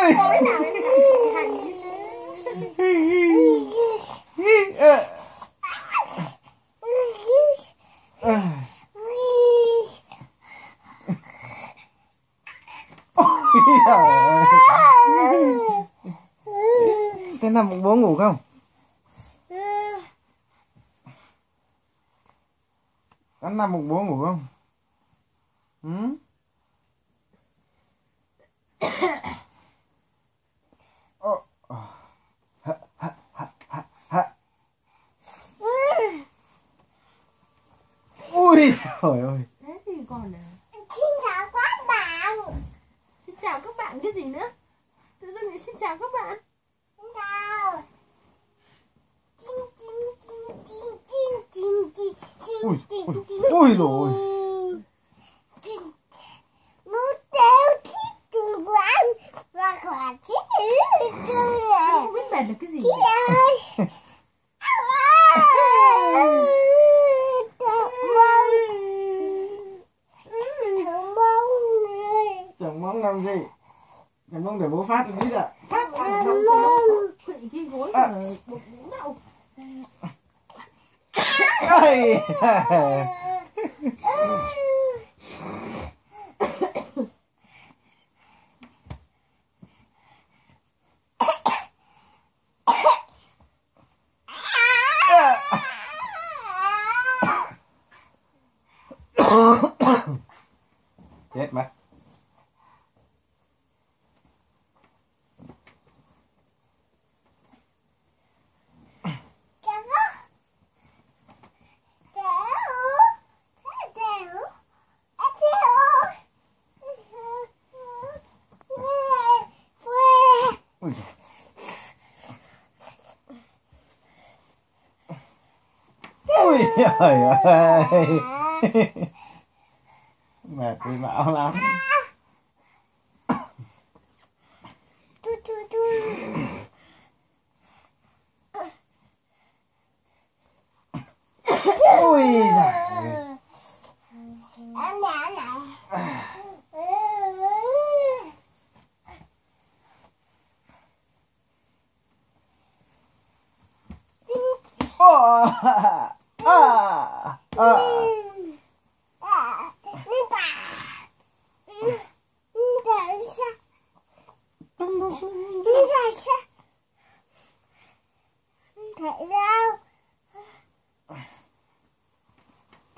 Ôi nào em làm hành thế nằm bụng bố ngủ không? Con nằm bụng bố ngủ không? Ừ? Ui trời ơi. thế thì còn à. Xin chào các bạn. Xin chào các bạn cái gì nữa? Tự dưng lại xin chào các bạn. Xin chào. Ui ui rồi. Nó theo thích từ quán và còn thích từ Không biết bệt là cái gì. ơi. Chồng mong làm gì? Chồng mong để bố phát lý ạ. Phát Quỵ cái gối mà bụng cũng đau. ơi. Chết mất. Ui trời ơi. Mệt vì bão lắm. Ui giời.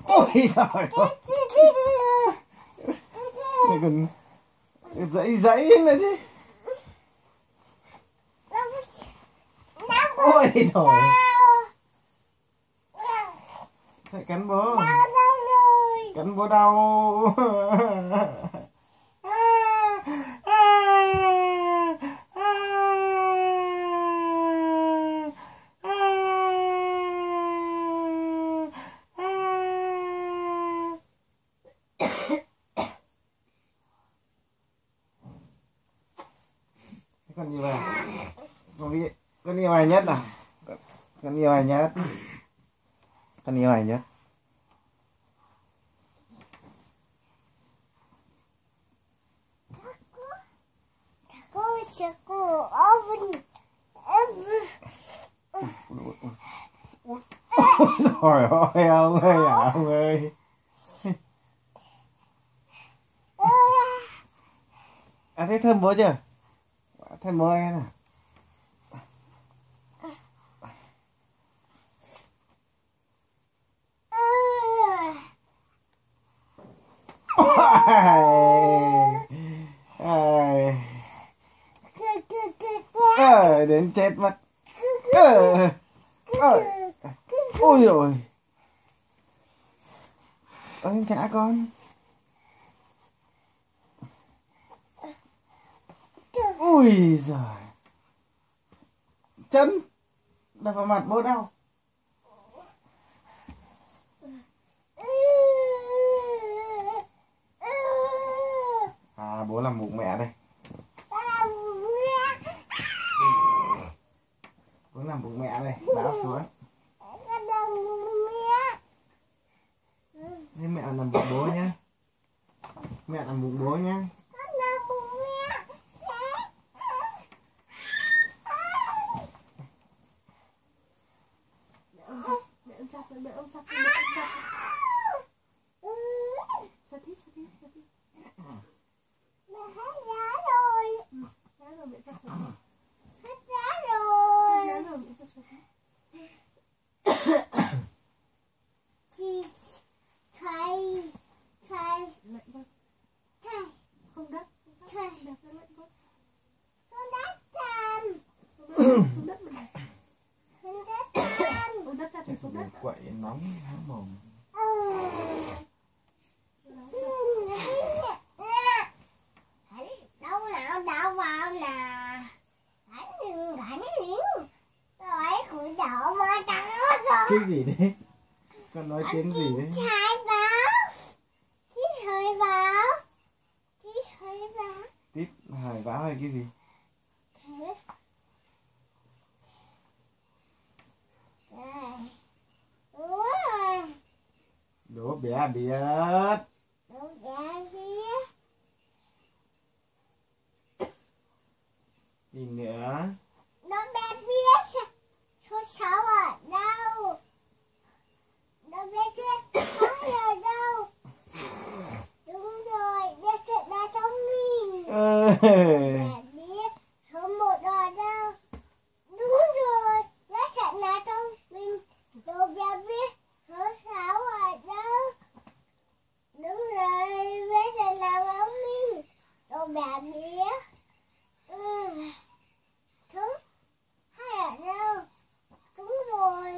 Ôi trời ơi. Này còn dãy dãy nữa chứ. Ôi trời. Sẽ cắn bố. Cắn bố đau. Con nhiều à? Con yêu ai nhất à? Con yêu ai nhất? Con yêu ai nhất? Trời ơi ông ơi à ông ơi. À thấy thơm bố chưa? Thơm bố em à? Đến chết mất. Ôi rồi. Ôi thả con. Ui giời. Chân đập vào mặt bố đau. À bố làm bụng mẹ đây. Bố làm bụng mẹ đây, báo xuống. Thế mẹ làm bụng bố nhá. Mẹ làm bụng bố nhá. Cái gì đấy? Con nói tiếng gì đấy? Hải báo. Cái hải báo. Cái hải báo. Tít hải báo hay cái gì? Thế. Đây. Ủa. Đố bé biết. Đố bé biết. Gì nữa? Đố bé biết. Số 6 ở đâu? Đố bé biết 6 ở đâu? Đúng rồi, bé biết là trong mình. Bé biết số 1 ở đâu? Đúng rồi, bé biết là trong mình. Đố bé biết số 6 ở đâu? Đúng rồi, bé biết là trong mình. Đố bé biết số 2 ở đâu? Đúng rồi,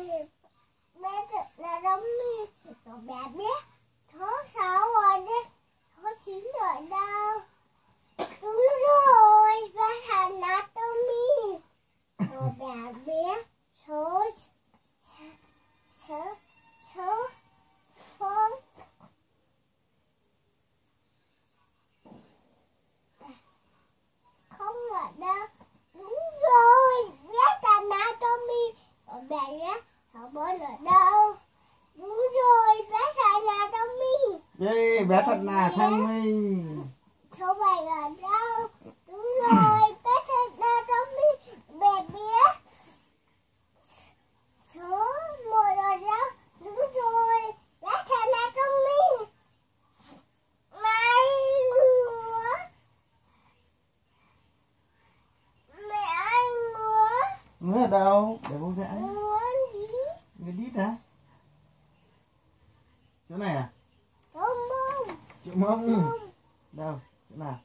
bé biết là trong mình. Đố bé biết số 6 ở đây. Số 9 ở đâu? Đúng rồi, bé biết là trong mình. Đố bé biết số số số không không ở đâu. Đúng rồi, biết là anatomy. Còn bé biết số 4 ở đâu? Đúng rồi, biết là anatomy. Yay, bé thật là thông minh. Số 7 ở đâu? Đúng rồi, biết là anatomy. Bé biết số 1 ở đâu? Đúng rồi, biết là anatomy. Mai ngứa. Mẹ ơi ngứa. Ngứa ở đâu? Để bố gãi. Ngứa gì? Ngứa đít hả? Chỗ này à? Chỗ mông. Chỗ mông. Mông. Đâu? Chỗ nào?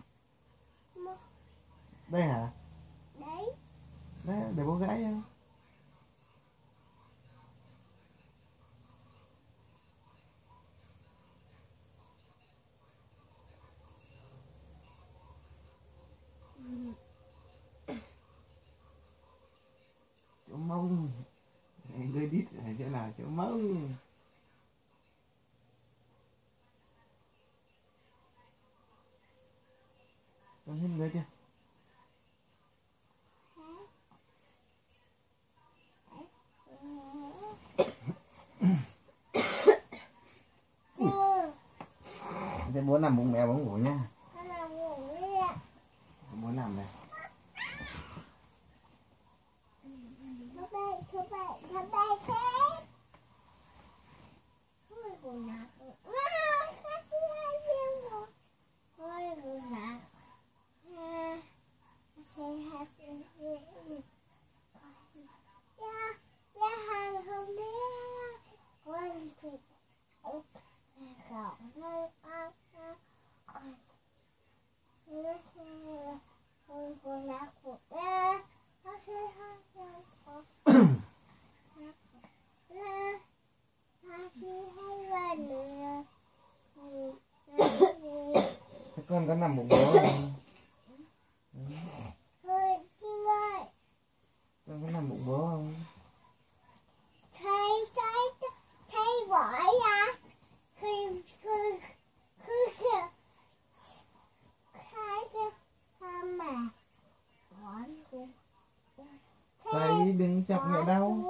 Mông. Đây hả? Đấy. Đấy, để bố gãi cho. Chỗ mông. Ngứa đít ở chỗ nào? Chỗ mông. Con hết ngứa chưa? Chưa. Thế bố nằm bụng mẹ bố ngủ nha. Con làm ngủ đi ạ. Bố nằm này. Cho bé xếp. Ôi ngủ nạc. Các hai viên rồi. Ôi ngủ nạc. Ya hàng không biết. Con thịt. Cậu nơi con. Con nạc của ba. Nó sẽ hai viên con. Thế con có nằm bụng bố không? Con có nằm bụng bố không? Thầy vội à? Thầy đừng chọc mẹ đau.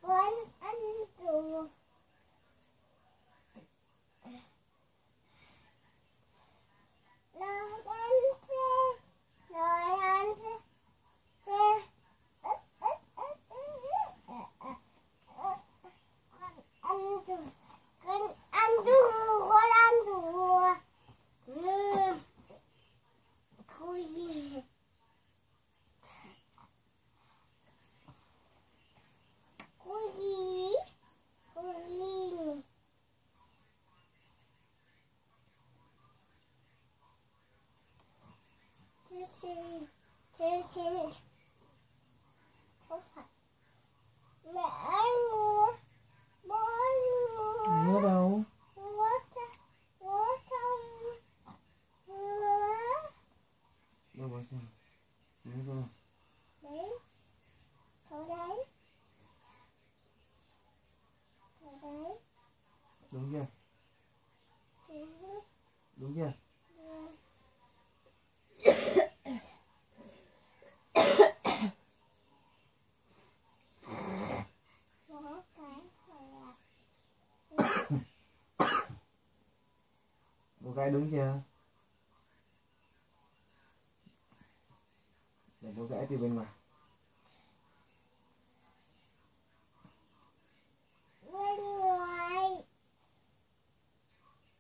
Con ăn đồ. Rồi ăn thế. Rồi ăn thế. Con ăn đùa. Con ăn đùa. Đúng chưa? Đúng chưa? Một cái đúng chưa? Để tôi gãy từ bên ngoài.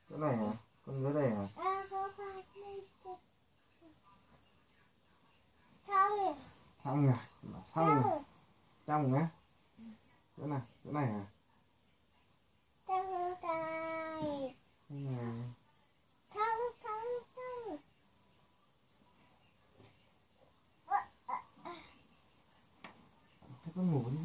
Chỗ này hả? Con dưới đây hả? Xong rồi. Xong rồi. Trong nhá. Chỗ này hả? Thế con ngủ đi.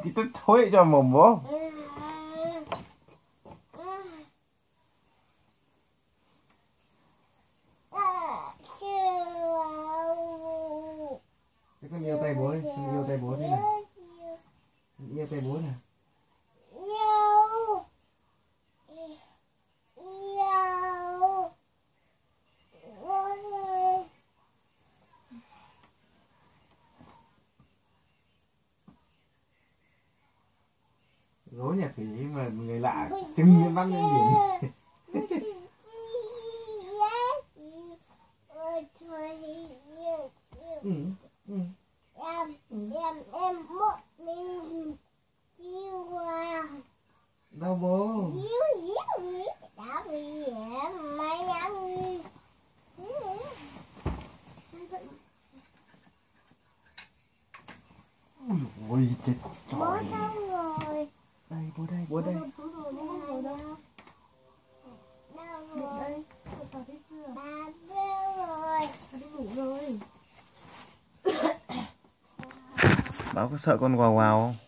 Cái tức thối cho mồm bố. Thế con yêu tay bố đi, con yêu tay bố đi nào. Con yêu tay bố nào. Gối nhà Thủy mà người lạ trưng lên băng lên biển. Đâu bố. Ôi chết trời. Đây bố đây, bố đây. Bảo có sợ con quào quào không?